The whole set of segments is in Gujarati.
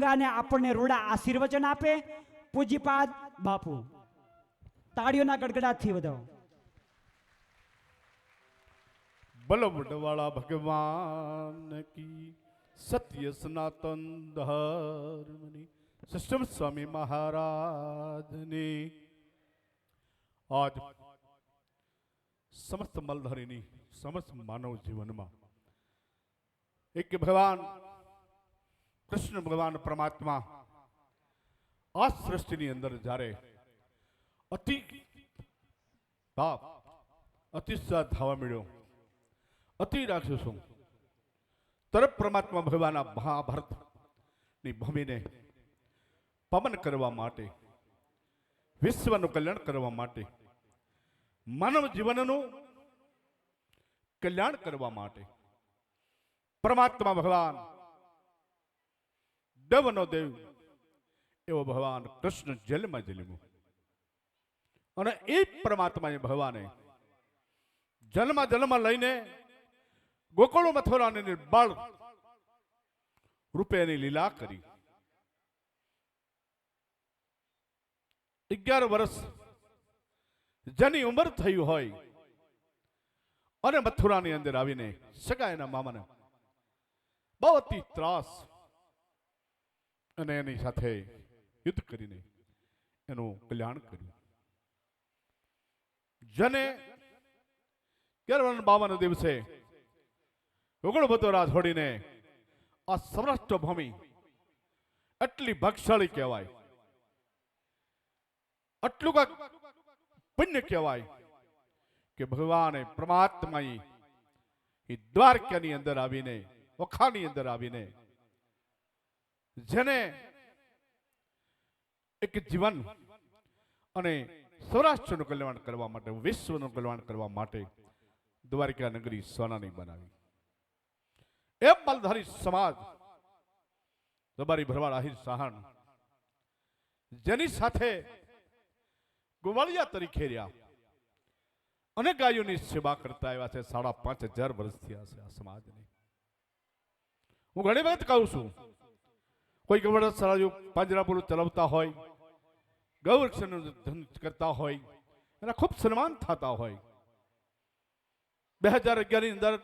ગંગાને આપણને રૂડા આશીર્વચન આપે. પૂજ્યપાદ બાપુ, તાળીઓના ગડગડાટથી વધાવો. બલ વડવાળા ભગવાન કી, સત્ય સનાતન ધર્મની, સિસ્ટમ સ્વામી મહારાજની. આજ સમસ્ત મલધારીની સમસ્ત માનવ જીવનમાં એક ભગવાન કૃષ્ણ ભગવાન પરમાત્મા આ સૃષ્ટિની અંદર જ્યારે અતિ પાપ અતિશય થવા મળ્યો, અતિ રાક્ષસો તરફ પરમાત્મા ભગવાનના મહાભારતની ભૂમિને પવન કરવા માટે, વિશ્વનું કલ્યાણ કરવા માટે, માનવ જીવનનું કલ્યાણ કરવા માટે પરમાત્મા ભગવાન દેવનો દેવ એવો ભગવાન કૃષ્ણ જેલમાં જન્મ્યો. અને એ પરમાત્માએ ભગવાને જન્મ લઈને ગોકુળ મથુરાની બાળ રૂપે એની લીલા કરી. 11 વર્ષ જેની ઉંમર થઈ હોય અને મથુરાની અંદર આવીને સગા એના મામાને બહુ અતિ ત્રાસ અને એની સાથે યુદ્ધ કરીને એનું કલ્યાણ કર્યું. જેને 52 દિવસે ગોકુળ મથુરા છોડીને આ સૌરાષ્ટ્ર ભૂમિ એટલી ભાગશાળી કહેવાય, આટલું કાંક પુણ્ય કહેવાય કે ભગવાને પરમાત્માએ એ દ્વારકાની અંદર આવીને, ઓખાની અંદર આવીને જેને એક જીવન અને સૌરાષ્ટ્રનું કલ્યાણ કરવા માટે, વિશ્વનું કલ્યાણ કરવા માટે દ્વારકા નગરી સોનાની બનાવી. એમ માલધારી સમાજ રબારી ભરવાડ આહિર સાહણ જેની સાથે ગોવાળિયા તરીકે રહ્યા અને ગાયોની સેવા કરતા આવ્યા છે. 5,500 વર્ષ થયા છે આ સમાજને. હું ઘણી વખત કહું છું, કોઈ ગૌરક્ષ પાંજરાપોળ ચલાવતા હોય, ગૌરક્ષનું ધન કરતા હોય, એના ખૂબ સન્માન થતા હોય. 2011 ની અંદર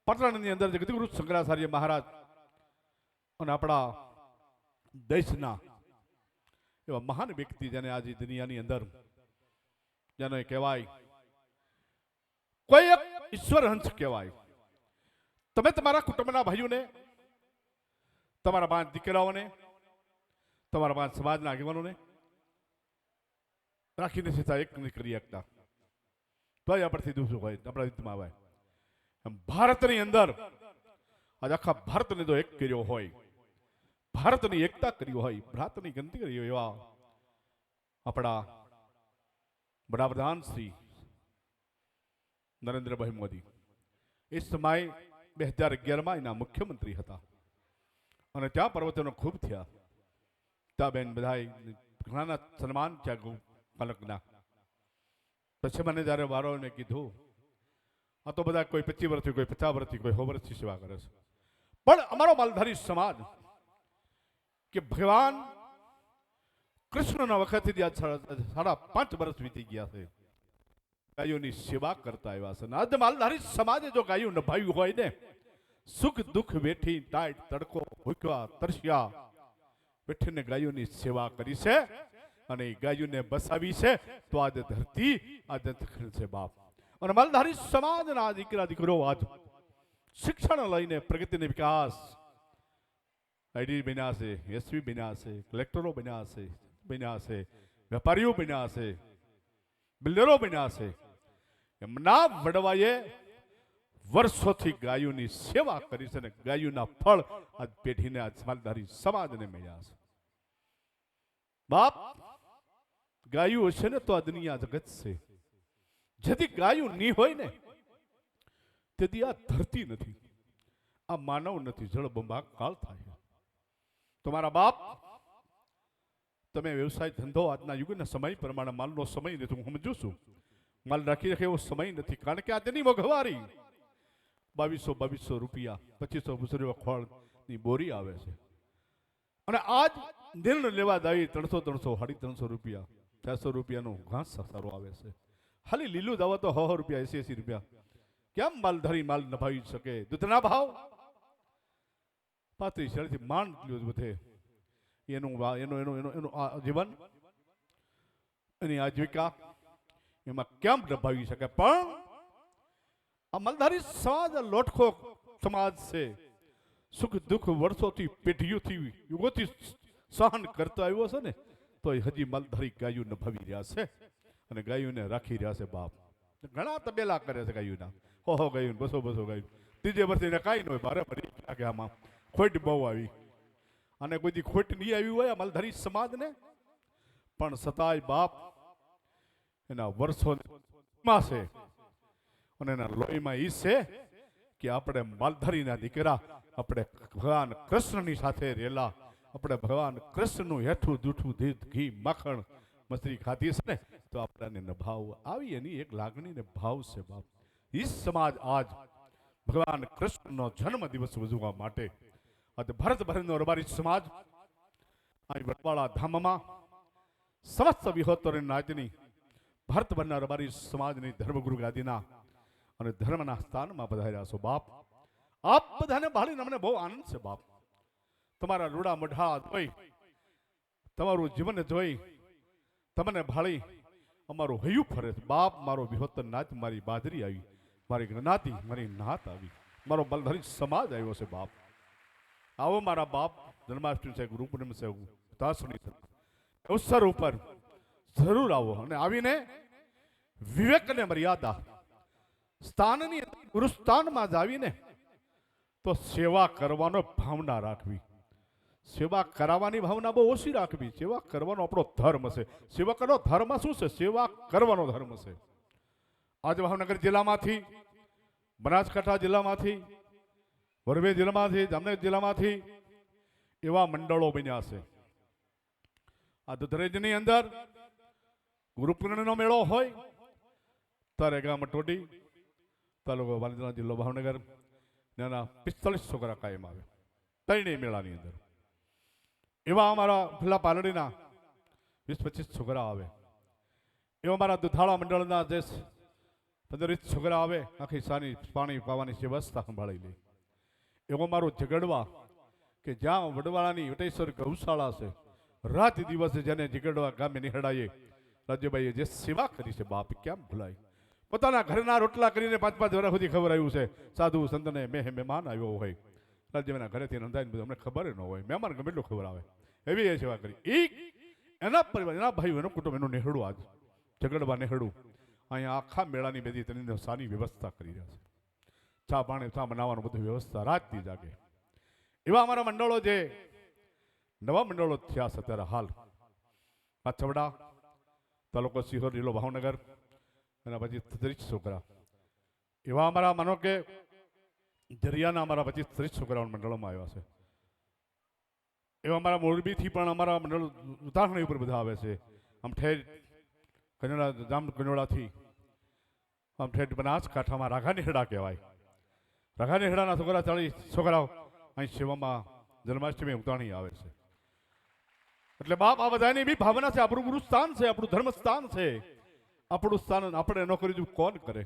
પાટણની અંદર જગદગુરુ શંકરાચાર્ય મહારાજ અને આપણા દેશના એવા મહાન વ્યક્તિ જેને આજે દુનિયાની અંદર જેને કહેવાય કોઈ એક ઈશ્વર હંસ કહેવાય. તમે તમારા કુટુંબના ભાઈઓને, તમારા 5 દીકરાઓને, તમારા 5 સમાજના આગેવાનોને રાખીને સીધા એક નહીં કરી શકતા. તો આપણથી દુઃખ હોય, આપણા હિતમાં આવે. ભારતની અંદર આજે આખા ભારતને જો એક કર્યો હોય, ભારતની એકતા કરી હોય, ભારતની ગંદી કરી હોય એવા આપણા વડાપ્રધાન શ્રી નરેન્દ્રભાઈ મોદી એ સમયે 2011માં એના મુખ્યમંત્રી હતા અને ત્યાં પ્રવચનો ખૂબ થયા. ત્યાં બેન બધા ઘણાના સન્માન થયા પાલકના. પછી મને જ્યારે વારો મેં કીધું, આ તો બધા કોઈ 25 વર્ષથી, કોઈ 50 વર્ષથી, કોઈ 100 વર્ષથી સેવા કરે છે, પણ અમારો માલધારી સમાજ કે ભગવાન કૃષ્ણના વખતથી 5.5 વર્ષ વીતી ગયા છે, ગાયોની સેવા કરતા આવ્યા છે. આજે માલધારી સમાજે જો ગાયું નભાવ્યું હોય ને, સુખ દુઃખ વેઠી, ટાઈટ તડકો, ભૂખ્યા તરસ્યા બેઠીને ગાયોની સેવા કરી છે અને ગાયોને બસાવી છે, તો આજે ધરતી આજે દખલ છે બાપ. અને માલધારી સમાજના દીકરા દીકરો આજ શિક્ષણ લઈને પ્રગતિને વિકાસ આઈડી બન્યા છે, એસપી બન્યા છે, કલેક્ટરો બન્યા છે, વેપારીઓ બન્યા છે, બિલ્ડરો બન્યા છે. એમના વડવાએ વર્ષોથી ગાયોની સેવા કરી છે અને ગાયોના ફળ આજ પેઢીને, આજ માલધારી સમાજને મળ્યા છે. બાપ, ગાયું હશે ને તો આ દુનિયા જગત છે. જેથી ગાયું નહીં હોય ને તેથી આ ધરતી નથી, આ માનવ નથી, જળબંબાકાર થાય. તમારા બાપ, તમે વ્યવસાય ધંધો આજના યુગના સમય પ્રમાણે, માલનો સમય નથી, હું સમજુ છું, માલ રાખી રાખે એવો સમય નથી. કારણ કે આજની મોંઘવારી 2200 રૂપિયા, 2500 ખોળની બોરી આવે છે. અને આજ નિર્ણય લેવા જાય 300 350 રૂપિયા 400 રૂપિયાનું ઘાસ સારો આવે છે. ખાલી લીલું દાવા તો 100 રૂપિયા 80 રૂપિયા કેમ માલધારી માલ નભાવી શકે? દૂધના ભાવ 35 થી માંડ એટલું વધે. એનું જીવન એની આજીવિકા એમાં કેમ નભાવી શકે? પણ આ માલધારી સમાજ લોટખો સમાજ છે. સુખ દુઃખ વર્ષોથી પેઢીઓથી યુગોથી સહન કરતો આવ્યો છે ને, તો હજી માલધારી ગાયું નભાવી રહ્યા છે અને ગાયોને રાખી રહ્યા છે. બાપ ઘણા તબેલા કરે છે ગાયુંના, 100 ગાયું 200 ગાયું. ત્રીજે વર્ષે એને કાંઈ ન હોય, ભારે ભરી લાગે આમાં ખોટ બહુ આવી. અને કોઈ દી ખોટ નહીં આવી હોય માલધારી સમાજને, પણ છતાંય બાપ એના વર્ષોમાં છે અને એના લોહીમાં ઈ છે કે આપણે માલધારીના દીકરા, આપણે ભગવાન કૃષ્ણની સાથે રહેલા, આપણે ભગવાન કૃષ્ણનું હેઠું દૂઠું દૂધ ઘી માખણ મછલી ખાધી છે ને, તો આપણને નભાવ આવી એની એક લાગણી ને ભાવ છે. બાપ ઈ સમાજ આજ ભગવાન કૃષ્ણનો જન્મ દિવસ ઉજવવા માટે આજે ભારતભરનો રબારી સમાજ અહીં વટવાળા ધામમાં સમસ્ત વિહોત્તર નાચની ભારતભરના રબારી સમાજની ધર્મગુરુ ગાદીના અને ધર્મના સ્થાનમાં પધાર્યા છો. બાપ આપ બધાને ભાળીને અમને બહુ આનંદ છે. બાપ તમારા રૂડા મોઢા જોઈ, તમારું જીવન જોઈ, તમને ભાળી અમારું હૈયું ફરે છે. બાપ મારો વિહોત્તર નાચ, મારી બાદરી આવી, મારી જ્ઞાતિ, મારી નાત આવી, મારો માલધારી સમાજ આવ્યો છે. બાપ આવો મારા બાપ, જન્માષ્ટમી છે, ગુરુ પૂર્ણિમા છે, ઉતાસણી છે, અવસર ઉપર જરૂર આવો અને આવીને વિવેક અને મર્યાદા સ્થાનની ગુરુસ્થાનમાં જ આવીને તો સેવા કરવાનો ભાવના રાખવી. સેવા કરાવવાની ભાવના બહુ ઓછી રાખવી. સેવા કરવાનો આપણો ધર્મ છે. સેવા કરવાનો ધર્મ શું છે? સેવા કરવાનો ધર્મ છે. આજે ભાવનગર જિલ્લામાંથી, બનાસકાંઠા જિલ્લામાંથી, વરવે જિલ્લામાંથી, જામનગર જિલ્લામાંથી એવા મંડળો બન્યા છે. આ દુધરેજની અંદર ગુરુ પૂર્ણિમાનો મેળો હોય ત્યારે ગામ ટોડી તાલુકો વાલિદરા જિલ્લો ભાવનગર નાના 45 છોકરા કાયમ આવે ત્રણેય મેળાની અંદર. એવા અમારા પેલા પાલડીના 20-25 છોકરા આવે. એવા અમારા દુધાળા મંડળના જે 15-20 છોકરા આવે, આખી સાની પાણી પાવાની વ્યવસ્થા સંભાળી લે. એવો મારો ઝઘડવા કે જ્યાં વડવાળાની વટેશ્વર ગૌશાળા છે, રાત દિવસે જેને ઝઘડવા ગામે નિહળાઈએ રાજ્યભાઈએ જે સેવા કરી છે, બાપ કેમ ભૂલાય? પોતાના ઘરના રોટલા કરીને 5-5 વર્ષ સુધી ખબર આવ્યું છે. સાધુ સંતને મહેમાન આવ્યો હોય, રાજ્યના ઘરેથી નંદાઈને બધું અમને ખબર ન હોય, મહેમાન ગમે એટલું ખબર આવે, એવી એ સેવા કરી. એના પરિવાર, એના ભાઈઓ, એનું કુટુંબ, એનું નેહડું આજ ઝઘડવા નેહડું અહીંયા આખા મેળાની બેદી તેની સાની વ્યવસ્થા કરી રહ્યા છે. ચા પાણી, ચા બનાવવાનું બધું વ્યવસ્થા રાતથી જાગે. એવા અમારા મંડળો જે નવા મંડળો થયા છે અત્યારે હાલ, માછવડા તાલુકો સિહોર જિલ્લો ભાવનગર, એના પછી 30 છોકરા. એવા અમારા માનો કે દરિયાના અમારા 25-30 છોકરાઓ મંડળોમાં આવ્યા છે. એવા અમારા મોરબીથી પણ અમારા મંડળ ઉતારણી ઉપર બધા આવે છે. આમ ઠેર કનોડા, જામ કનોડાથી આમ ઠેર બનાસકાંઠામાં રાઘાનેહડા કહેવાય. રાઘાનેહડાના છોકરા 40 છોકરાઓ અહીં સેવામાં જન્માષ્ટમી ઉતારણી આવે છે. એટલે બાપ આ બધાની બી ભાવના છે. આપણું ગુરુ સ્થાન છે, આપણું ધર્મ સ્થાન છે. આપણું સ્થાન આપણે ન કરી કોણ કરે?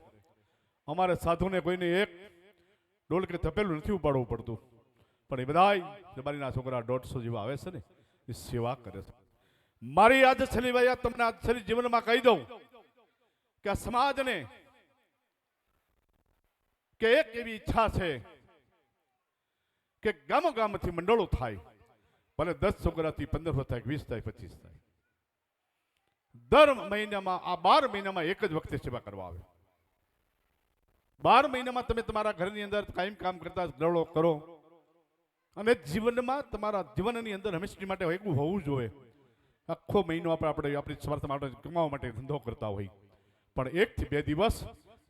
અમારે સાધુને કોઈને એક ડોલ કે તપેલું નથી ઉપાડવું પડતું, પણ એ બધા તમારીના છોકરા 150 જેવા આવે છે ને, એ સેવા કરે છે. મારી આજ છેલ્લી ભાઈ તમને આજ છેલ્લી જીવનમાં કહી દઉં કે આ સમાજને કે એક એવી ઈચ્છા છે કે ગામો ગામથી મંડળો થાય, ભલે 10 છોકરાથી 15 થાય, 20 થાય, 25 થાય. દર મહિનામાં આ 12 મહિનામાં એક જ વખતે સેવા કરવા આવે. 12 મહિનામાં તમે તમારા ઘરની અંદર કાયમ કામ કરતા દળો કરો અને જીવનમાં તમારા જીવનની અંદર હંમેશા માટે એવું હોવું જોઈએ. આખો મહિનો આપણે આપણી સ્વાર્થ માટે કમાવા માટે ધંધો કરતા હોય, પણ 1 થી 2 દિવસ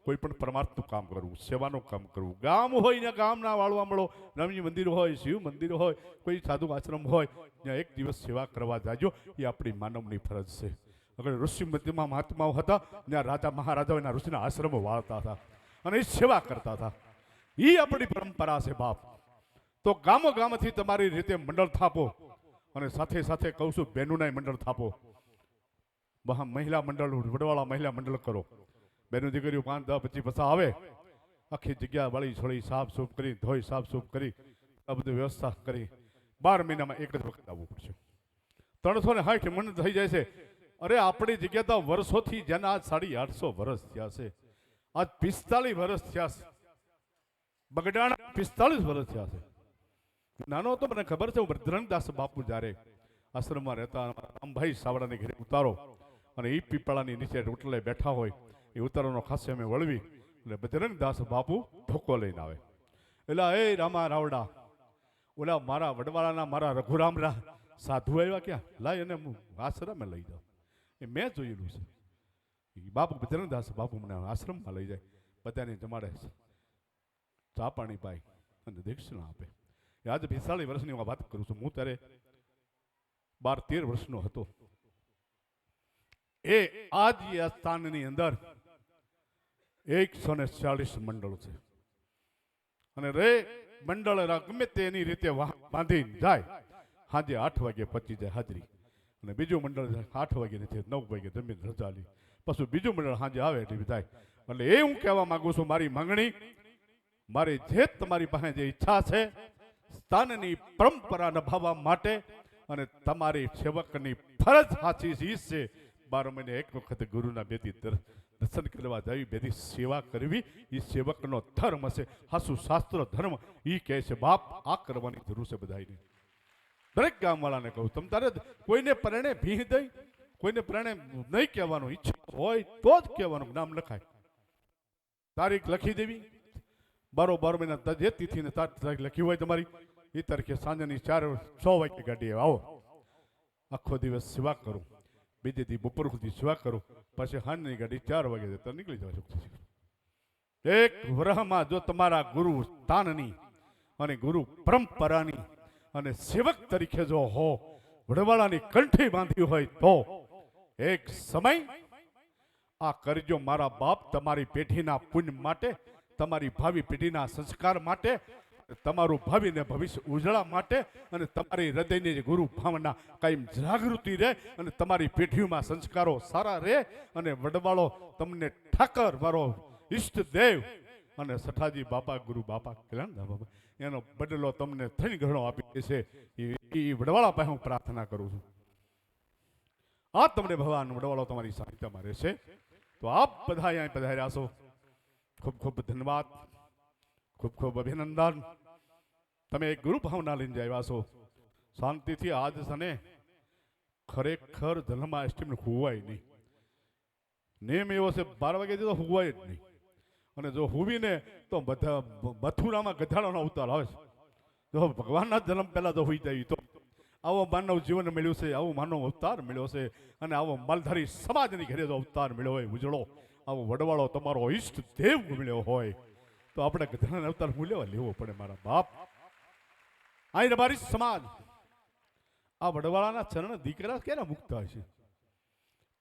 કોઈ પણ પરમાર્થનું કામ કરવું, સેવાનું કામ કરવું. ગામ હોય ને ગામના વાળવા મળો, નવજી મંદિર હોય, શિવ મંદિર હોય, કોઈ સાધુ આશ્રમ હોય, ત્યાં 1 દિવસ સેવા કરવા જાજો. એ આપણી માનવની ફરજ છે. અગર ઋષિ મધ્યમાં મહાત્માઓ હતા, ત્યાં રાજા મહારાજાઓ એના ઋષિના આશ્રમો વાળતા હતા અને એ સેવા કરતા હતા. એ આપણી પરંપરા છે બાપ. તો ગામો ગામથી તમારી રીતે મંડળ થાપો અને સાથે સાથે કહું છું બહેનોના મંડળ થાપો, મહિલા મંડળ, વડવાળા મહિલા મંડળ કરો. બહેનો દીકરીઓ 5, 10, 25 પૈસા આવે, આખી જગ્યા વાળી છોડી સાફ સૂફ કરી, ધોઈ સાફ સૂફ કરી, આ બધી વ્યવસ્થા કરી 12 મહિનામાં એક જ વખત આવવું પડશે. 360 મણ થઈ જાય છે. અરે આપણી જગ્યા તો વર્ષોથી, જેના આજ 850 વર્ષ થયા છે, આજ 45 વર્ષ થયા છે. બગડાણા 45 વર્ષ થયા છે. નાનો હતો મને ખબર છે, ભદ્રંગદાસ બાપુ જ્યારે આશ્રમમાં રહેતા, રામભાઈ સાવડાને ઘરે ઉતારો અને એ પીપળાની નીચે રોટલે બેઠા હોય, એ ઉતારોનો ખાસે અમે વળવી એટલે બજરંગદાસ બાપુ ઠોકો લઈને આવે. એટલે એ રામા રાવડા, ઓલા મારા વડવાળાના મારા રઘુરામરા સાધુ આવ્યા ક્યાં, લાય એને હું આશ્રમે લઈ જાઉં. એ મેં જોયેલું છે. એ બાપુ બજરંગદાસ બાપુ મને આશ્રમમાં લઈ જાય, બધાને જમાડે, ચા પાણી પાય અને દક્ષિણા આપે. એ આજે 45 વર્ષની હું વાત કરું છું. હું ત્યારે 12-13 વર્ષનો હતો. એ આજ આ સ્થાનની અંદર 140 મંડળ છે. અને રે મંડળ ગમે તેની રીતે બાંધીને જાય, સાંજે 8 વાગે પચી જાય હાજરી. અને બીજું મંડળ 8 વાગે નથી, 9 વાગે જમીન રજા લી, પછી બીજું મંડળ સાંજે આવે એટલે થાય. એટલે એ હું કહેવા માંગુ છું, મારી માંગણી, મારી જે તમારી પાસે જે ઈચ્છા છે, સ્થાનની પરંપરા નિભાવવા માટે અને તમારી સેવકની ફરજ સાચી છે. 12 મહિને એક વખત ગુરુના બેદી દર્શન કરવા જવી, બેદી સેવા કરવી, એ સેવકનો ધર્મ છે. હાસુ શાસ્ત્ર ધર્મ એ કહે છે. બાપ, આ કરવાની જરૂર છે બધાને. દરેક ગામવાળાને કહું, તમ તારે કોઈને પરણે ભીહ દઈ, કોઈને પરણે નહીં કહેવાનું, ઈચ્છા હોય તો જ કહેવાનું, નામ લખાય, તારીખ લખી દેવી. 12 મહિના જે તિથિને તારીખ લખી હોય તમારી, એ તારીખે સાંજની 4-6 વાગે ગાડીએ આવો. આખો દિવસ સેવા કરું, બીજે દી બપોર સુધી સેવા કરું, પછી સાંજની ગાડી 4 વાગે જતા નીકળી જવા. એક વર્ષમાં જો તમારા ગુરુ સ્થાનની અને ગુરુ પરંપરાની અને સેવક તરીકે જો હો, વડવાળાની કંઠી બાંધી હોય, તો એક સમય આ કરજો મારા બાપ, તમારી પેઢીના પુણ્ય માટે, તમારી ભાવિ પેઢીના સંસ્કાર માટે, તમારું ભાવિ ને ભવિષ્ય ઉજળા માટે, અને તમારી હૃદયની ગુરુ ભાવના કાયમ જાગૃતિ રહે, અને તમારી પેઢીઓમાં સંસ્કારો સારા રહે, અને વડવાળો તમને ઠાકર, મારો ઈષ્ટદેવ અને સઠાજી બાપા, ગુરુ બાપા, કલ્યાણદાસ બાપા, એનો બદલો તમને 3 ગણો આપી દેશે. એ વડવાળા પાસે હું પ્રાર્થના કરું છું. આ તમને ભગવાન વડવાળો તમારી સાહિત્યમાં રહેશે. તો આપ બધા અહીંયા પધાર્યા છો, ખૂબ ખૂબ ધન્યવાદ, ખૂબ ખૂબ અભિનંદન. તમે એક ગુરુ ભાવના લઈને આવ્યા છો. શાંતિથી આજ સને ખરેખર જન્માષ્ટમી હુવાય નહીં. નેમ એવો છે 12 વાગે તો હુવાય જ નહીં. અને જો હુવીને તો બધા મથુરામાં ગધાડાનો અવતાર આવે છે. જો ભગવાનના જન્મ પહેલા તો હુઈ જાય, તો આવો માનવ જીવન મળ્યું છે, આવો માનવ અવતાર મળ્યો છે, અને આવો માલધારી સમાજની ઘરે જો અવતાર મળ્યો હોય ઉજળો, આવો વડવાળો તમારો ઈષ્ટ દેવ મળ્યો હોય, તો આપણે ગધાડાનો અવતાર મૂલ્યવા લેવો પડે. મારા બાપ, અહીં તમારી સમાજ આ વડવાળાના ચરણ દીકરા ક્યારે મુકતા હશે?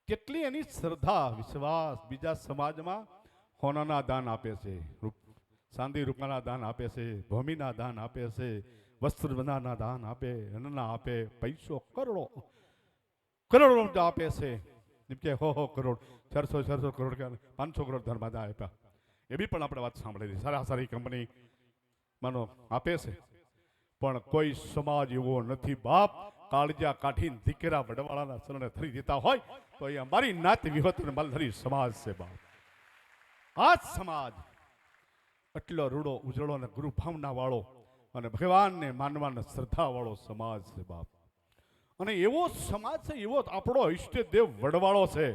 કેટલી એની શ્રદ્ધા વિશ્વાસ બીજા સમાજમાં હોનાના દાન આપે છે, ચાંદી રૂપાના દાન આપે છે, ભૂમિના દાન આપે છે, વસ્ત્ર બનાના દાન આપે, અન્નના આપે, પૈસો કરોડો કરોડો આપે છે. જેમ કે હો કરોડ, 400 કરોડ કે 500 કરોડ ધર્માદા આપ્યા. એવી પણ આપણે વાત સાંભળેલી. સારી કંપની માનો આપે છે, પણ કોઈ સમાજ એવો નથી બાપ, કાળજા કાઢીને દીકરા વડવાળાના શરણે ધરી દેતા હોય, તો એ અમારી નાત વિહોત માલધારી સમાજ છે બાપ. આ સમાજ એટલો રૂડો ઉજળો અને ગુરુ ભાવના વાળો અને ભગવાનને માનવાના શ્રદ્ધા વાળો સમાજ છે બાપ. અને એવો સમાજ છે, એવો આપણો ઈષ્ટદેવ વડવાળો છે.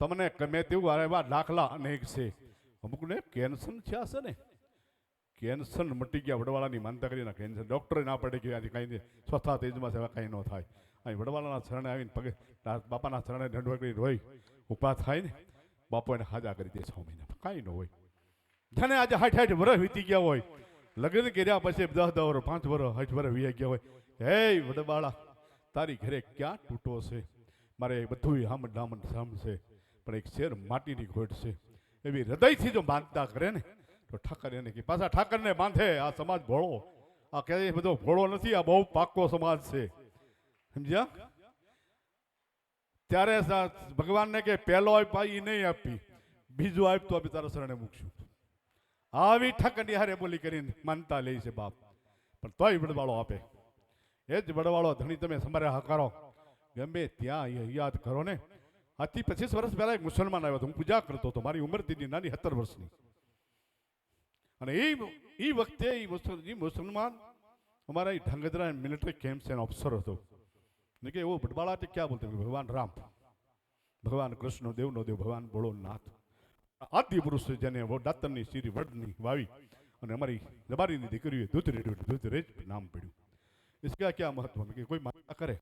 તમને ગમે તેવું એવા દાખલા અનેક છે. અમુકને કેન્સર થયા છે ને, કેન્સર મટી ગયા, વડવાળાની માનતા કરીને કેન્સર ડોક્ટરે ના પડે કે આજે કાંઈ નહીં, સ્વસ્થા તેજમાં સેવા કાંઈ ન થાય. અહીં વડવાળાના શરણે આવીને પગે બાપાના શરણે દંડવત કરી રોઈ ઉભા થાય ને, બાપો એને હાજા કરી દે 6 મહિના, કાંઈ ન હોય. જેને આજે 60 વર્ષ વીતી ગયા હોય, લગ્ન કર્યા પછી 10 વર્ષ 5 વર્ષ 60 વર્ષ વી ગયા હોય, હે વડવાળા તારી ઘરે ક્યાં તૂટો છે? મારે બધું હામણ ડામણ સામ છે, પણ એક શેર માટીની ખોટ છે. એવી હૃદયથી જો બાંધતા કરે ને, તો ઠાકર એને કે પાછા ઠાકરને બાંધે. આ સમાજ ભોળો, આ કહે બધો ભોળો નથી, આ બહુ પાકો સમાજ છે. સમજ્યા? ત્યારે ભગવાનને કે પહેલો આપ્યા એ નહીં આપી, બીજું આપ તો આપણે તારા શરણે મૂકશું. આવી ઠકડી હારે બોલી કરીને માનતા લે છે બાપ, પણ તોય વડવાળો આપે. એ જ વડવાળો ધણી તમે તમારે હકારો ગમે ત્યાં યાદ કરો ને. આજથી 25 વર્ષ પહેલા એક મુસલમાન આવ્યો હતો, હું પૂજા કરતો હતો, મારી ઉંમર હતી નાની 17 વર્ષની. અને એ વખતે એ મુસલમાન અમારા ઢંગધરા મિલિટરી કેમ્પ છે ઓફિસર હતો. ને કે वो बटवाड़ा तो क्या बोलते हैं, भगवान राम, भगवान कृष्ण, देवनो देव, भगवान भोળોનાથ, આદિ પુરુષ જેને દાતરની સીરી વડની વાવી અને અમારી દબારીની દીકરીએ દૂધરેજ નામ પડ્યું. इसका क्या महत्व है कि कोई माता करे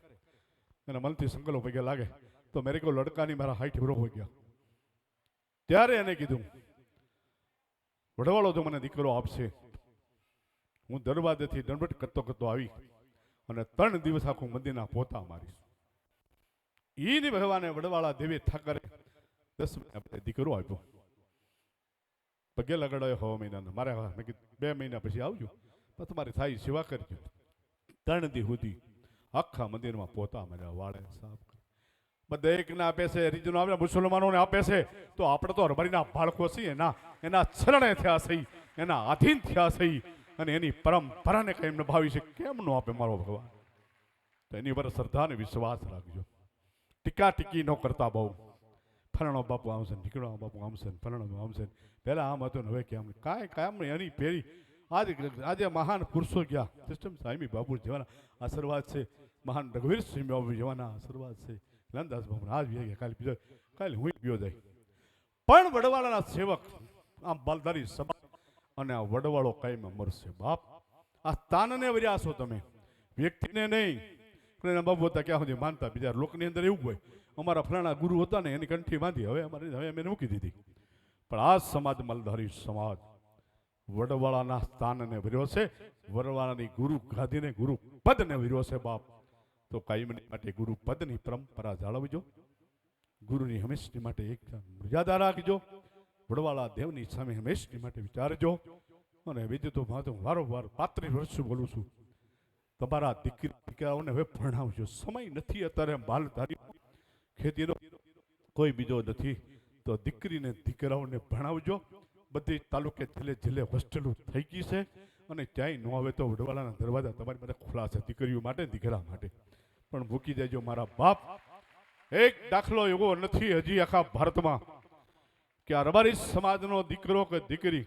એના મનથી સંકલ્પ પગે લાગે તો મેરે કો લડકાની મારા હાઈટ હીરો હો ગયા. ત્યારે એને કીધું વડવાળો જો મને દીકરો આપશે, હું દરવાજેથી દંડવટ કરતો આવી અને 3 દિવસ આખું મંદિરના પોતા મારીશ. ઈની ભગવાને વડવાળા દેવી ઠાકરે 10 મહિના દીકરો આપ્યો. પગે લગાડાયો 6 મહિનાનો. મારે મેં કીધું 2 મહિના પછી આવજો, તો તમારી થાય સેવા કરજો. 3 દી સુધી આખા મંદિરમાં પોતા માર્યા, વાળે સાફ બધા એકને આપે છે, હરિજનો આવે મુસલમાનોને આપે છે. તો આપણે તો રબારીના બાળકો છીએ, એના શરણે થયા છે, એના આધીન થયા છે, અને એની પરંપરાને કઈ એમને ભાવી છે. કેમ નો આપે મારો ભગવાન? તો એની પર શ્રદ્ધા અને વિશ્વાસ રાખજો. ટીકા ટીકી ન કરતા બહુ. ફલાણો બાપુ આવશે, ઢીકણો બાપુ આવશે, ફલાણો આવશે. પહેલા આમ હતું ને હવે કેમ કાંઈ કામ નહીં. એની પેરી આજે મહાન પુરુષો ગયા, સિસ્ટમ સાઈમી બાપુ જેવાના આશીર્વાદ છે, મહાન રઘુવીર સિંહ બાબુ જેવાના આશીર્વાદ છે, લંદાસ બાબુ આજ ગયા, કાલે બીજો, કાલે હું ગયો જાય. પણ વડવાળાના સેવક આમ બાલધારી સભા અને આ વડવાળો કાયમ મરશે બાપ. આ સ્થાનને વર્યા છો તમે, વ્યક્તિને નહીં. બાબુ હતા ક્યાં સુધી માનતા, બીજા લોકની અંદર એવું હોય અમારા ફલાણા ગુરુ હતા ને એની કંઠી બાંધી, હવે અમે મૂકી દીધી. પણ આ સમાજ મલધારી સમાજ વડવાળાના સ્થાનને વર્યો છે, વડવાળાની ગુરુ ગાદીને ગુરુ પદને વર્યો છે બાપ. તો કાયમની માટે ગુરુ પદની પરંપરા જાળવજો, ગુરુની હંમેશની માટે એક મર્યાદા રાખજો, વડવાળા દેવની સામે હંમેશની માટે વિચારજો. અને બીજું તો વારંવાર 35 વર્ષ બોલું છું, તમારા દીકરાઓને હવે ભણાવજો. સમય નથી અત્યારે, માલધારી ખેતીનો કોઈ બીજો નથી, તો દીકરીને દીકરાઓને ભણાવજો. બધી તાલુકે જિલ્લે હોસ્ટેલો થઈ ગઈ છે, અને ક્યાંય ન આવે તો વડવાળાના દરવાજા તમારી માટે ખુલ્લા છે, દીકરીઓ માટે, દીકરા માટે. પણ મૂકી દેજો મારા બાપ. એક દાખલો એવો નથી હજી આખા ભારતમાં કે આ રબારી સમાજનો દીકરો કે દીકરી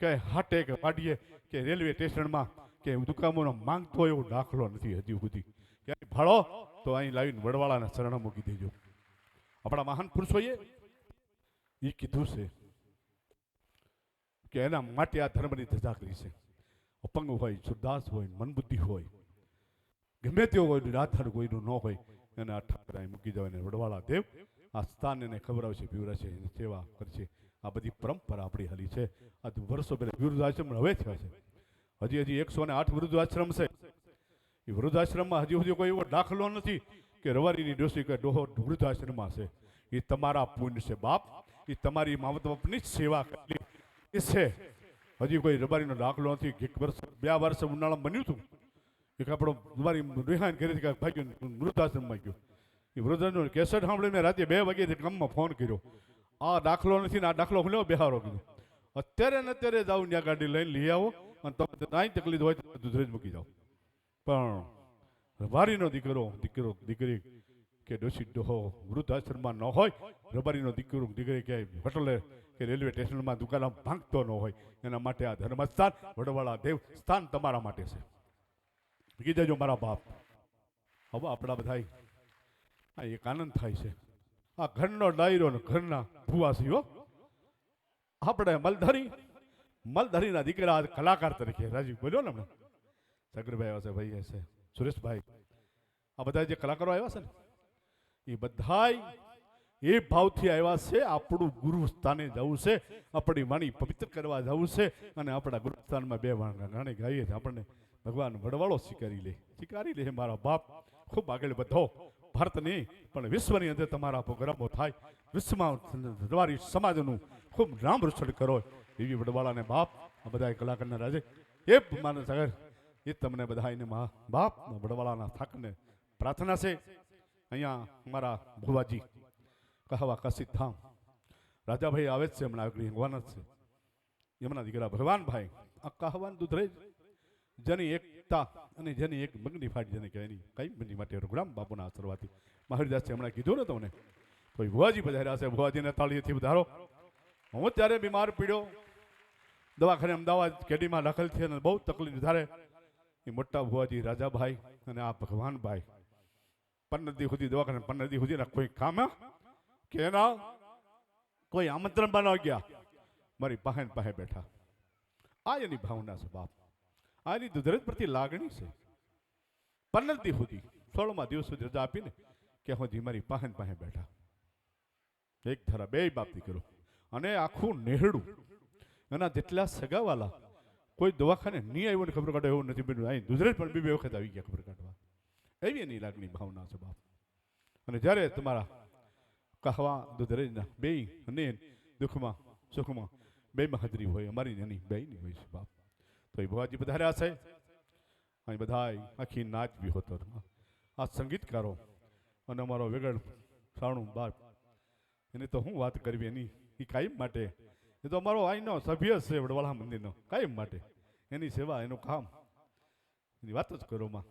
કે હાટે કે વાડીએ કે રેલવે સ્ટેશનમાં કે દુકાનોનો માંગતો એવો દાખલો નથી હજી સુધી. ક્યાંય ભાડો તો અહીં લાવીને વડવાળાના શરણ મૂકી દેજો. આપણા મહાન પુરુષોએ એ કીધું છે કે એના માટે આ ધર્મની ધજા કરી છે. અપંગ હોય, સુરદાસ હોય, મનબુદ્ધિ હોય, ગમે તેવો હોય, રાધર કોઈનું ન હોય, એને આ ઠાકરાએ મૂકી જવાય. ને વડવાળા દેવ આ સ્થાન એને ખવડાવશે, પીવડાવશે, એની સેવા કરશે. આ બધી પરંપરા આપણી હાલી છે. આ વર્ષો પહેલા વૃદ્ધાશ્રમ હવે થયા છે, હજી 108 વૃદ્ધાશ્રમ છે. એ વૃદ્ધાશ્રમમાં હજી કોઈ એવો દાખલો નથી કે રવારીની ડોસી કે ડોહો વૃદ્ધાશ્રમમાં છે. એ તમારા પુણ્ય છે બાપ, એ તમારી માવત બાપની સેવા કરી છે. હજી કોઈ રબારીનો દાખલો નથી. 2 વર્ષ ઉનાળામાં બન્યું હતું, એક આપણો તમારી રિહાન કરી ભાગ્યો વૃદ્ધાશ્રમમાં ગયો. એ વૃદ્ધાશ્રમ કેસેટ સાંભળીને મેં રાતે 2 વાગે ગામમાં ફોન કર્યો, આ દાખલો નથી ને આ દાખલો ખુલ્યો બેહારો કીધું. અત્યારે ને અત્યારે જાઓ, ત્યાં ગાડી લઈને લઈ આવો, અને તમે કાંઈ તકલીફ હોય તો દૂધરેજ મૂકી જાઓ. પણ રબારીનો દીકરી કે ડોસી ડોહો વૃદ્ધાશ્રમમાં ન હોય, રબારીનો દીકરી કે હોટલે કે રેલવે સ્ટેશનમાં દુકાનમાં ભાંગતો ન હોય, એના માટે આ ધર્મસ્થાન વડવાળા દેવ સ્થાન તમારા માટે છે. મૂકી દેજો મારા બાપ. હવે આપણા બધા આ એક આનંદ થાય છે. આ ઘરનો ડાયરો ને ઘરના ભુવાસીઓ આપણે મલધારીના દીકરા કલાકાર તરીકે રાજીવ બોલ્યો ને હમણાં, સગરભાઈ આવ્યા છે, ભાઈ હશે, સુરેશભાઈ, આ બધા જે કલાકારો આવ્યા છે ને એ બધા એ ભાવથી આવ્યા છે. આપણું ગુરુ સ્થાને જવું છે, આપણી વાણી પવિત્ર કરવા જવું છે, અને આપણા ગુરુ સ્થાનમાં 2 ગાણે ગાઈએ આપણને ભગવાન વડવાળો સ્વીકારી લે મારા બાપ. ખૂબ આગળ વધો, ભારત નહીં પણ વિશ્વની અંદર તમારા પ્રોગ્રામો થાય, વિશ્વમાં રબારી સમાજનું ખૂબ નામ રોશન કરો એવી વડવાળાને બાપ. આ બધા કલાકારના રાજે એ માને સાગર એ તમને બધાને બાપ વડવાળાના થાકને પ્રાર્થના છે અહીંયા મારા ભુવાજી કહાવા કસિત ધામ રાજાભાઈ આવે જ છે હમણાં આગળ હોવાના જ છે એમના દીકરા ભગવાનભાઈ આ કહાવાન દૂધરેજ જેની એકતા અને જેની એક મગની ફાટ જેને કહેવાય નહીં કઈ મગની માટે રઘુરામ બાપુના આશીર્વાદથી મહાવીરદાસે હમણાં કીધું ને તમને તો ભુવાજી પધાર્યા છે ભુવાજીને તાળીથી વધારો હું ત્યારે બીમાર પીડ્યો દવાખાને અમદાવાદ કેડીમાં દાખલ થયા અને બહુ તકલીફ ધારે એ મોટા ભુવાજી રાજાભાઈ અને આ ભગવાનભાઈ 15 દી સુધી દવાખાને 15 દી સુધી કોઈ કામ કે ના કોઈ આમંત્રણ બનાવ ગયા મારી પાસે બેઠા આ એની ભાવના છે બાપ આ એની દુધરેજ પ્રત્યે લાગણી છે 15 દી સુધી 16મા દિવસ સુધી રજા આપીને કે હું મારી પાસે બેઠા એક ધારા બે બાપ દીકરો અને આખું નેહડું એના જેટલા સગાવાલા કોઈ દવાખાને નહીં આવ્યો ને ખબર કાઢો એવું નથી બન્યું અહીં દુધરેજ પણ બે વખત આવી ગયા ખબર કાઢવા એવી એની લાગણી ભાવના છે બાપ અને જ્યારે તમારા કહાવા દુધરેજના બે અને દુઃખમાં સુખમાં બેમાં હાજરી હોય અમારી એની બેની હોય છે બાપ તો એ ભુવાજી પધાર્યા છે અહીં બધા આખી નાચ બી હોતો આ સંગીતકારો અને અમારો વેગળ સાણું બાપ એની તો હું વાત કરવી એની એ કાયમ માટે એ તો અમારો અહીંનો સભ્ય છે વડવાળા મંદિરનો કાયમ માટે એની સેવા એનું કામ એની વાત જ કરો માં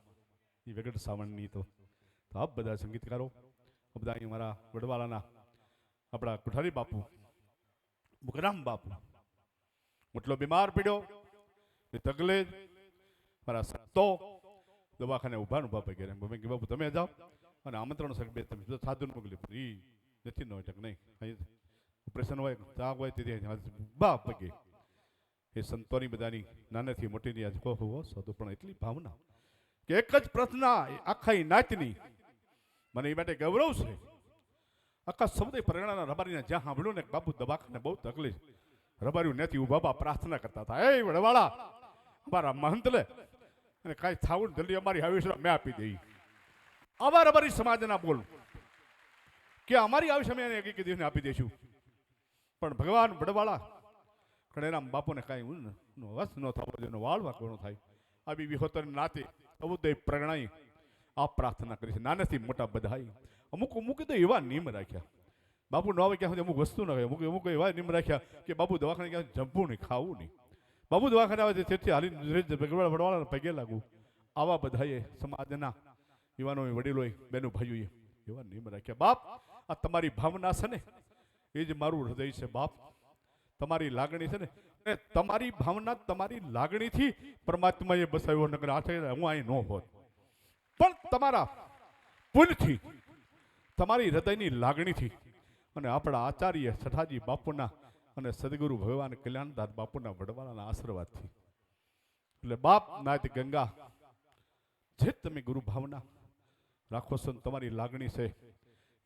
એ વેગળ સાવણની તો આપ બધા સંગીતકારો બધા અહીં મારા વડવાળાના આપણા કુઠારી બાપુ મુકરામ બાપુ મોટલો બીમાર પડ્યો એ તગલે મારા સંતો દવાખાને ઉભા પગે મેં કે બાપુ તમે જાઓ અને આમંત્રણ સગબે તમે સાધુ મોકલી એ નથી ન હોય નહીં ઓપરેશન હોય તાગ હોય તેથી બા પગે એ સંતોની બધાની નાનેથી મોટીની આજ કહો સાધુ પણ એટલી ભાવના કે એક જ પ્રાર્થના આખા નાચની મને એ માટે ગૌરવ છે આખા સમુદાય પરગણાના રબારીને જ્યાં સાંભળ્યું ને બાપુ દવાખાને બહુ તકલીફ રબાર્યું નથી ઉભા પ્રાર્થના કરતા હતા એ વડવાળા અમારા મહંત લે અને કાંઈ થાવું જલ્દી અમારી આયુષ્ય મેં આપી દઈ આવા રબારી સમાજના બોલ કે અમારી આયુષ્ય મેં એક એક દિવસને આપી દઈશું પણ ભગવાન વડવાળા કણેરામ બાપુને કાંઈ વસ ન થવો જોઈએ વાળવા કોણ થાય આવી વિહોતર નાતે સમુદાય પ્રગણાઈ આ પ્રાર્થના કરી છે નાનેથી મોટા બધાઈ અમુક તો એવા નિયમ રાખ્યા બાપુ ન આવે ક્યાં અમુક વસ્તુ ન હોય અમુક એવા નિયમ રાખ્યા કે બાપુ દવાખાને ક્યાં જમવું નહીં ખાવું નહીં બાપુ દવાખાને આવે તેથી હાલી વડવાળાને પગે લાગવું આવા બધાએ સમાજના યુવાનો વડીલોએ બહેનો ભાઈઓએ એવા નિયમ રાખ્યા બાપ આ તમારી ભાવના છે ને એ જ મારું હૃદય છે બાપ તમારી લાગણી છે ને અને તમારી ભાવના તમારી લાગણીથી પરમાત્માએ બસાવ્યો નગર આ હું અહીં ન હોત પણ તમારા પુણ્યથી તમારી હૃદયની લાગણીથી અને આપણા આચાર્ય સઠાજી બાપુના અને સદગુરુ ભગવાન કલ્યાણદાસ બાપુના વડવાળાના આશીર્વાદથી એટલે બાપ નાથ ગંગા જે તમે ગુરુ ભાવના રાખો છો તમારી લાગણી છે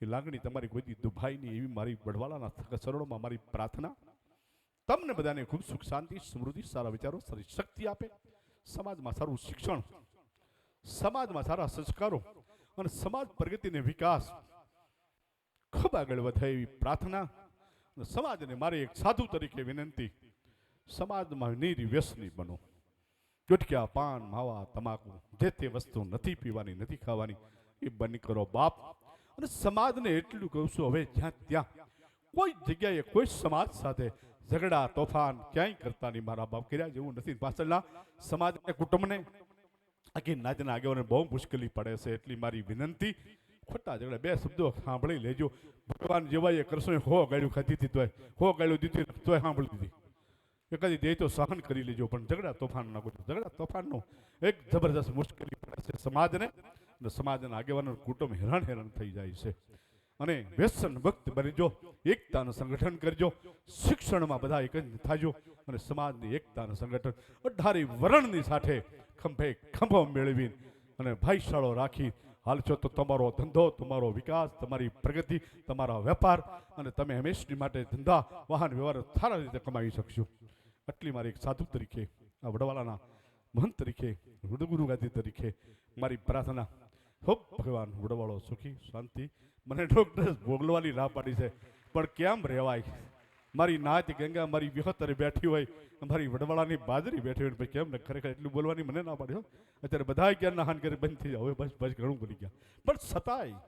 એ લાગણી તમારી કોઈ દુભાઈની એવી મારી વડવાળાના ચરણોમાં મારી પ્રાર્થના તમને બધાને ખૂબ સુખ શાંતિ સમૃદ્ધિ સારા વિચારો સારી શક્તિ આપે સમાજમાં સારું શિક્ષણ સમાજમાં સારા સંસ્કારો અને સમાજ પ્રગતિને વિકાસ ખૂબ આગળ વધે એવી પ્રાર્થના સમાજને મારી એક સાધુ તરીકે વિનંતી સમાજમાં નિર્વ્યસની બનો ગુટકા પાન માવા તમાકુ જે તે વસ્તુ નથી પીવાની નથી ખાવાની એ બંધ કરો બાપ અને સમાજને એટલું કહું છું હવે જ્યાં ત્યાં કોઈ જગ્યાએ કોઈ સમાજ સાથે ઝઘડા તોફાન ક્યાંય કરતા નહીં મારા બાપ કર્યા જેવું નથી પાછળના સમાજને કુટુંબને આખી નાચના આગેવાને બહુ મુશ્કેલી પડે છે એટલી મારી વિનંતી ખોટા ઝઘડા બે શબ્દો સાંભળી લેજો ભગવાન જેવાએ કરશો હો ગાડ્યું ખાધી હતી તોય હો ગાડ્યું દીધી તોય સાંભળી દીધી એકાદી દે તો સહન કરી લેજો પણ ઝઘડા તોફાન ના કરજો ઝઘડા તોફાનનો એક જબરદસ્ત મુશ્કેલી પડે છે સમાજને અને સમાજના આગેવાનો કુટુંબ હેરાન થઈ જાય છે અને વ્યસન મુક્ત બનજો એકતાનું સંગઠન કરજો શિક્ષણમાં બધા એક જ થાજો અને સમાજની એકતાનું સંગઠન 18 વર્ણની સાથે ખંભે ખંભો મેળવી અને ભાઈશાળો રાખી હાલશો તો તમારો ધંધો તમારો વિકાસ તમારી પ્રગતિ તમારો વેપાર અને તમે હંમેશની માટે ધંધા વાહન વ્યવહાર સારા રીતે કમાવી શકશો આટલી મારી એક સાધુ તરીકે આ વડવાળાના મહંત તરીકે વડગુરુ ગાદી તરીકે મારી પ્રાર્થના ખૂબ ભગવાન વડવાળો સુખી શાંતિ મને ડોક્ટર ભોગલવાની ના પાડી છે પણ કેમ રહેવાય મારી નાત ગંગા મારી વિહતરે બેઠી હોય, મારી વડવાળાની બાજરી બેઠી હોય, પછી કેમ ને ખરેખર એટલું બોલવાની મને ના પાડ્યો. અત્યારે બધા ક્યારના હાન કરે બંધ થઈ જાય, હવે બસ બસ ઘણું બોલી ગયા. પણ છતાંય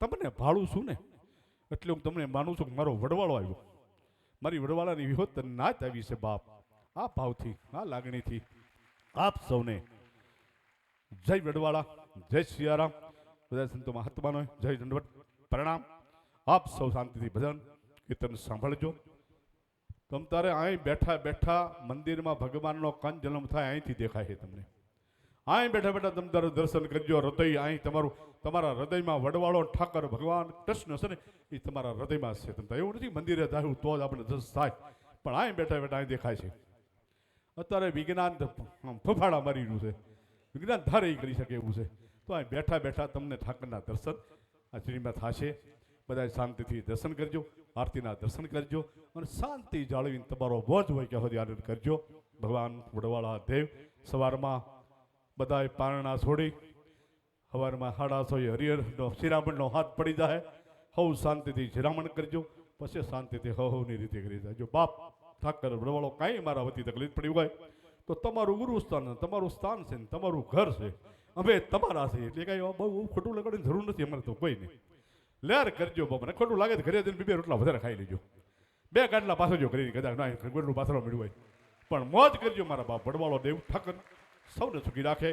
તમને ભાળું છું ને એટલે હું તમને માનું છું કે મારો વડવાળો આવ્યો, મારી વડવાળાની વિહોત નાત આવી છે બાપ. આ ભાવથી, આ લાગણીથી આપ સૌને જય વડવાળા, જય સિયારામ, બધા સંતો મહાત્માનો જય દંડવત પ્રણામ. આપ સૌ શાંતિથી ભજન કીર્તન સાંભળજો. તમ તારે અહીં બેઠા બેઠા મંદિરમાં ભગવાનનો કંદ જન્મ થાય અહીંથી દેખાય છે તમને. અહીં બેઠા બેઠા તમે તારું દર્શન કરજો. હૃદય અહીં તમારું, તમારા હૃદયમાં વડવાળો ઠાકર ભગવાન કૃષ્ણ છે ને એ તમારા હૃદયમાં છે. તમે એવું નથી મંદિરે જાય તો જ આપણે જસ થાય, પણ અહીં બેઠા બેઠા અહીં દેખાય છે. અત્યારે વિજ્ઞાન ફફાડા મારી રહ્યું છે, વિજ્ઞાન ધારે કરી શકે એવું છે. તો અહીં બેઠા બેઠા તમને ઠાકરના દર્શન આ શ્રીમાં થશે. બધા શાંતિથી દર્શન કરજો, આરતીના દર્શન કરજો અને શાંતિ જાળવીને તમારો બોજ હોય કે સુધી આનંદ કરજો. ભગવાન વડવાળા દેવ સવારમાં બધાએ પારણા છોડી સવારમાં 6:30 હરિહરનો શિરામણનો હાથ પડી જાય. હવ શાંતિથી શિરામણ કરજો, પછી શાંતિથી હવની રીતે કરી જાજો. બાપ ઠાકર વડવાળો કાંઈ મારા વતી તકલીફ પડી હોય તો તમારું ગુરુ સ્થાન, તમારું સ્થાન છે, તમારું ઘર છે, અમે તમારા છે, એટલે કાંઈ બહુ ખોટું લગાડવાની જરૂર નથી અમારે તો કોઈ નહીં. લેર કરજો બાપ, મને ખોટું લાગે તો ઘરે જઈને 2 રોટલા વધારે ખાઈ લેજો, 2 ગાંઠલા પાછો જો કરી કદાચ ના ગોળનું પાથરો મળ્યું હોય, પણ મોજ કરજો મારા બાપ. વડવાળો દેવ ઠાકર સૌને સુખી રાખે.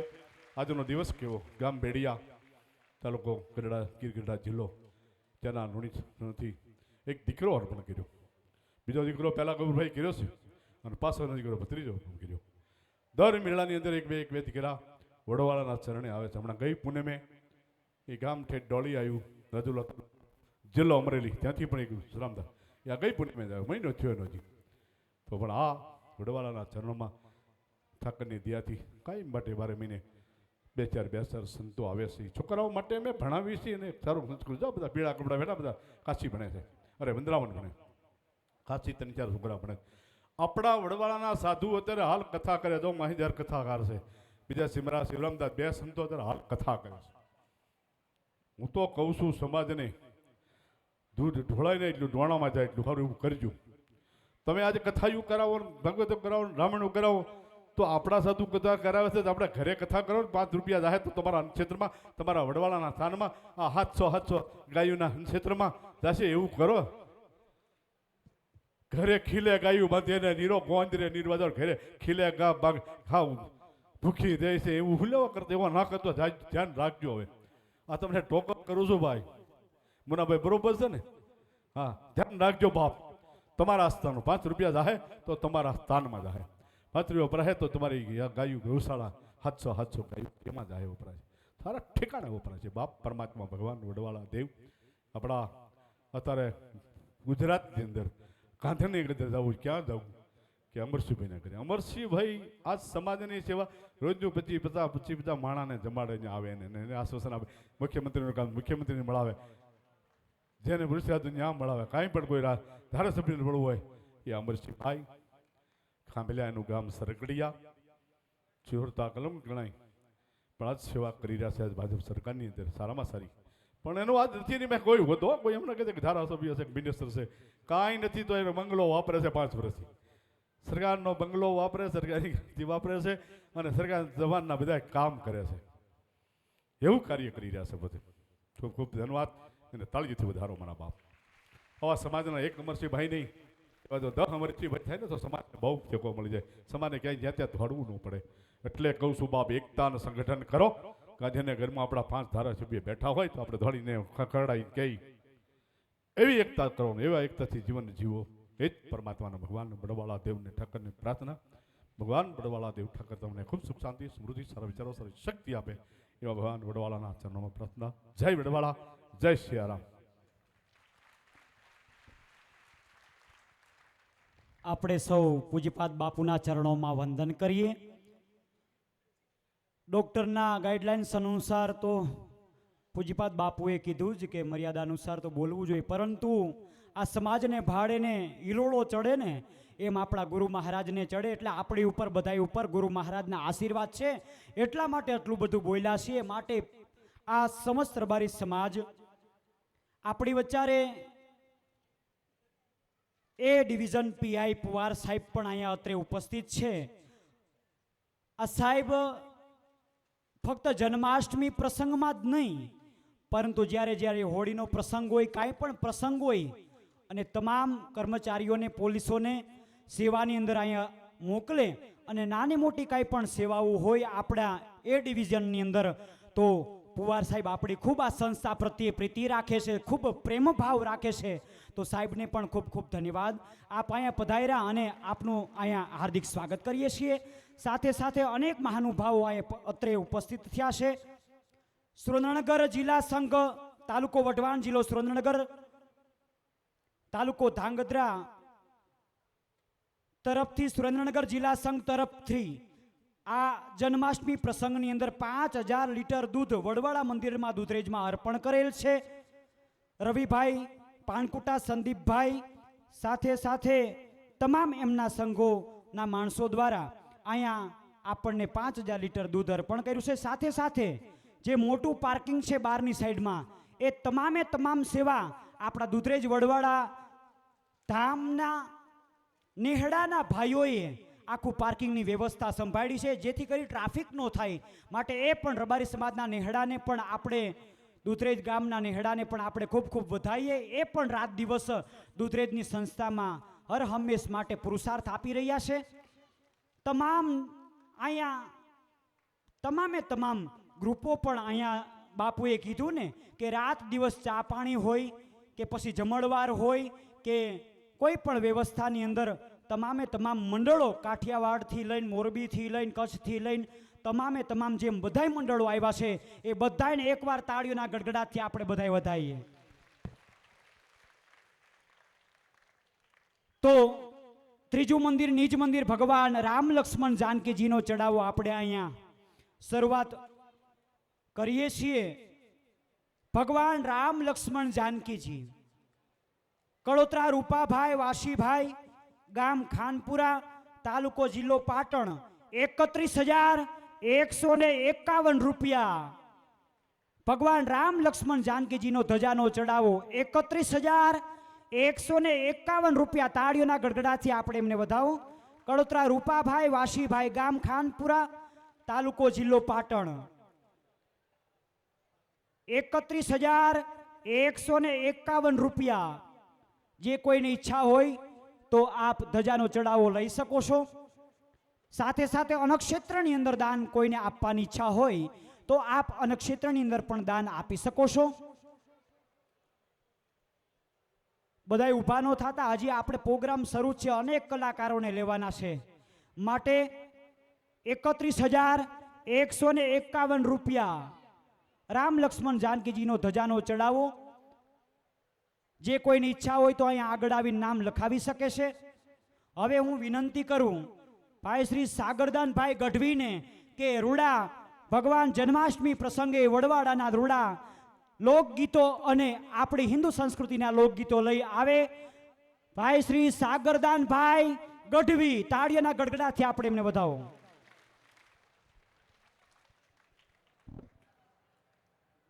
આજનો દિવસ કેવો, ગામ બેડિયા તાલુકો ગઢડા, ગીર ગઢડા જિલ્લો, તેના લુણીથી એક દીકરો અર્પણ કર્યો. બીજો દીકરો પહેલા ગૌરભાઈ કર્યો છે અને પાછળનો દીકરો ભત્રીજો કર્યો. દર મેળાની અંદર એક બે દીકરા વડવાળાના ચરણે આવે છે. હમણાં ગઈ પૂનમે એ ગામ ઠેઠ ડોળી આવ્યું, રાજુલા જિલ્લો અમરેલી, ત્યાંથી પણ એક શ્રામદાર એ ગઈ પૂનમે જ આવ્યો, મહિનો થયો એનો હજી. તો પણ આ વડવાળાના ચરણોમાં ઠાકરની દયાથી કાંઈ માટે 12 મહિને 2-4 સંતો આવે છે. છોકરાઓ માટે અમે ભણાવી છીએ અને સારું સંસ્કૃત જાઓ, બધા પીળા કપડા બેઠા, બધા કાશી ભણે છે, અરે વંદરાવન ભણે, કાશી 3-4 છોકરા ભણે. આપણા વડવાળાના સાધુ અત્યારે હાલ કથા કરે, જો માહિદાર કથાકાર છે, બીજા સિમરા શિવરામદાસ 2 સંતો અત્યારે હાલ કથા કરે છે. હું તો કહું છું સમાજને દૂધ ઢોળાય ને એટલું ડોણામાં જાય એટલું સારું એવું કરજો. તમે આજે કથાયું કરાવો, ભગવતો કરાવો, રામાયણ કરાવો, તો આપણા સાધુ કથા કરાવે છે, આપણે ઘરે કથા કરો, 5 રૂપિયા જાય તો તમારા ક્ષેત્રમાં, તમારા વડવાળાના સ્થાનમાં આ 700 ગાયોના ક્ષેત્રમાં જશે. એવું કરો. ઘરે ખીલે ગાયું બાંધે ને નીરો ગોંદરે નીરવાદર ઘરે ખીલે ગા બાગ ખાવ ભૂખી દે છે, એવું હુલેવા કરતા એવા ના કરતો ધ્યાન રાખજો. હવે આ તમને ટોકઅપ કરું છું ભાઈ મુનાભાઈ, બરોબર છે ને? હા, ધ્યાન રાખજો બાપ. તમારા સ્થાનનું 5 રૂપિયા જાહે તો તમારા સ્થાનમાં જાહે, 5 રૂપિયા વપરાય તો તમારી ગાયું ગૌશાળા 700 ગાયું એમાં જાહે વપરાય, સારા ઠેકાણે વપરાય છે બાપ. પરમાત્મા ભગવાન વડવાળા દેવ આપણા અત્યારે ગુજરાતની અંદર ગાંધીનગર જવું, ક્યાં જવું કે અમરસિંહભાઈના ઘરે. અમરસિંહભાઈ આ સમાજની સેવા રોજનું 25-50 માણાને જમાડીને આવે ને એને આશ્વાસન આપે. મુખ્યમંત્રીનું કામ મુખ્યમંત્રીને મળાવે, જેને વૃષાદું ત્યાં મળાવે, કાંઈ પણ કોઈ ધારાસભ્યને મળવું હોય એ અમરસિંહભાઈ. ખાંભલિયા એનું ગામ સરગડિયા, ચિહોરતા કલમ ગણાય, પણ આજ સેવા કરી રહ્યા છે આજ ભાજપ સરકારની અંદર સારામાં સારી. પણ એનો આજ નથી નહીં, મેં કોઈ હોતો કોઈ એમને કહે છે કે ધારાસભ્ય છે, મિનિસ્ટર છે, કાંઈ નથી. તો એનો બંગલો વાપરે છે 5 વર્ષથી, સરકારનો બંગલો વાપરે, સરકારી વાપરે છે અને સરકાર જવાનના બધા કામ કરે છે. એવું કાર્ય કરી રહ્યા છે બધે. ખૂબ ખૂબ ધન્યવાદ અને તાળીથી વધારો મારા બાપ. આવા સમાજના એક અમરસિંહભાઈ નહીં, એવા જો 10 અમરસિંહભાઈ થાય ને તો સમાજને બહુ ટેકો મળી જાય, સમાજને ક્યાંય જ્યાં ત્યાં દોડવું ન પડે. એટલે કહું છું બાપ, એકતા અને સંગઠન કરો. ગાંધીનગરમાં આપણા 5 ધારાસભ્ય બેઠા હોય તો આપણે દોડીને ખખડાઈ કહી એવી એકતા કરો ને એવા એકતાથી જીવન જીવો. એ જ પરમાત્માના ભગવાન વડવાળા દેવને ઠાકરની પ્રાર્થના. ભગવાન વડવાળા દેવ ઠાકર તમને ખૂબ સુખ શાંતિ સમૃદ્ધિ સારા વિચારો સારી શક્તિ આપે એવા ભગવાન વડવાળાના ચરણોમાં પ્રાર્થના. જય વડવાળા, જય સિયારામ. આપણે સૌ પૂજ્યપાદ બાપુના ચરણોમાં વંદન કરીએ. ડૉક્ટરના ગાઈડલાઇન્સ અનુસાર તો પૂજ્યપાદ બાપુએ કીધું જ કે મર્યાદા અનુસાર તો બોલવું જોઈએ, પરંતુ આ સમાજને ભાડેને ઈરોળો ચડે ને એમ આપણા ગુરુ મહારાજને ચડે, એટલે આપણી ઉપર બધાય ઉપર ગુરુ મહારાજના આશીર્વાદ છે, એટલા માટે આટલું બધું બોલ્યા છીએ. માટે આ સમસ્ત રબારી સમાજ આપણી વચ્ચારે એ ડિવિઝન પીઆઈ પુવાર સાહેબ પણ અહીંયા અત્રે ઉપસ્થિત છે. આ સાહેબ ફક્ત જન્માષ્ટમી પ્રસંગમાં જ નહીં, પરંતુ જ્યારે જ્યારે હોળીનો પ્રસંગ હોય, કાંઈ પણ પ્રસંગ હોય, અને તમામ કર્મચારીઓને, પોલીસોને સેવાની અંદર અહીંયા મોકલે અને નાની મોટી કાંઈ પણ સેવાઓ હોય આપણા એ ડિવિઝનની અંદર, તો પુવાર સાહેબ આપણી ખૂબ આ સંસ્થા પ્રત્યે પ્રીતિ રાખે છે, ખૂબ પ્રેમ ભાવ રાખે છે. તો સાહેબને પણ ખૂબ ખૂબ ધન્યવાદ. આપ અહીંયા પધાર્યા અને આપનું અહીંયા હાર્દિક સ્વાગત કરીએ છીએ. સાથે સાથે અનેક મહાનુભાવો અહીંયા અત્રે ઉપસ્થિત થયા છે. સુરેન્દ્રનગર જિલ્લા સંઘ, તાલુકો વઢવાણ, જિલ્લો સુરેન્દ્રનગર, તાલુકો ધાંગધ્રા તરફથી, સુરેન્દ્રનગર જિલ્લા સંઘ તરફથી આ જન્માષ્ટમી પ્રસંગની અંદર 5000 લીટર દૂધ વડવાળા મંદિરમાં દૂધરેજમાં અર્પણ કરેલ છે. રવિભાઈ પાનકુટા, સંદીપભાઈ, સાથે સાથે તમામ એમના સંઘોના માણસો દ્વારા અહીંયા આપણને 5000 લીટર દૂધ અર્પણ કર્યું છે. સાથે સાથે જે મોટું પાર્કિંગ છે બહારની સાઈડમાં, એ તમામે તમામ સેવા આપણા દૂધરેજ વડવાળા ધામના નેહડાના ભાઈઓએ આખું પાર્કિંગની વ્યવસ્થા સંભાળી છે, જેથી કરી ટ્રાફિક ન થાય. માટે એ પણ રબારી સમાજના નેહડાને પણ આપણે, દૂધરેજ ગામના નેહડાને પણ આપણે ખૂબ ખૂબ વધાવીએ. એ પણ રાત દિવસ દૂધરેજની સંસ્થામાં હર હંમેશ માટે પુરુષાર્થ આપી રહ્યા છે. તમામ અહીંયા તમામે તમામ ગ્રુપો પણ અહીંયા બાપુએ કીધું ને કે રાત દિવસ ચા પાણી હોય કે પછી જમણવાર હોય કે કોઈ પણ વ્યવસ્થાની અંદર તમામે તમામ મંડળો, કાઠિયાવાડથી લઈને, મોરબીથી લઈને, કચ્છથી લઈને તમામે તમામ જેમ બધાય મંડળો આવ્યા છે, એ બધાને એકવાર તાળીઓના ગડગડાટથી આપણે બધાય વધાવીએ. તો ત્રીજું મંદિર, નિજ મંદિર, ભગવાન રામ લક્ષ્મણ જાનકીજીનો ચડાવો આપણે અહીંયા શરૂઆત કરીએ છીએ. ભગવાન રામ લક્ષ્મણ જાનકીજી, કળોતરા રૂપાભાઈ વાસીભાઈ, ગામ ખાનપુરા, તાલુકો જિલ્લો પાટણ, 31,151 રૂપિયા. ભગવાન રામ લક્ષ્મણ જાનકીજીનો ધજાનો ચડાવો 31,151 રૂપિયા. તાળીઓના ગડગડાથી આપણે એમને વધાવો. કળોતરા રૂપાભાઈ વાસીભાઈ, ગામ ખાનપુરા, તાલુકો જિલ્લો પાટણ, 31,151 રૂપિયા. જે કોઈની ઈચ્છા હોય તો આપ ધજાનો ચડાવો લઈ શકો છો. સાથે સાથે અન્નક્ષેત્રની અંદર દાન કોઈને આપવાની ઈચ્છા હોય તો આપ અન્નક્ષેત્રની અંદર પણ દાન આપી શકો છો. બધાય ઊભા ન થતા, હજી આપણે પ્રોગ્રામ શરૂ છે, અનેક કલાકારોને લેવાના છે. માટે 31,151 રૂપિયા રામ લક્ષ્મણ જાનકીજીનો ધજાનો ચડાવો. જે કોઈની ઈચ્છા હોય તો અહીંયા આગળ આવીને નામ લખાવી શકે છે. હવે હું વિનંતી કરું ભાઈ શ્રી સાગરદાનભાઈ ગઢવીને કે રૂડા ભગવાન જન્માષ્ટમી પ્રસંગે વડવાડાના રૂડા લોકગીતો અને આપણી હિન્દુ સંસ્કૃતિના લોકગીતો લઈ આવે. ભાઈ શ્રી સાગરદાનભાઈ ગઢવી, તાળીઓના ગડગડાથી આપણે એમને વધાવો.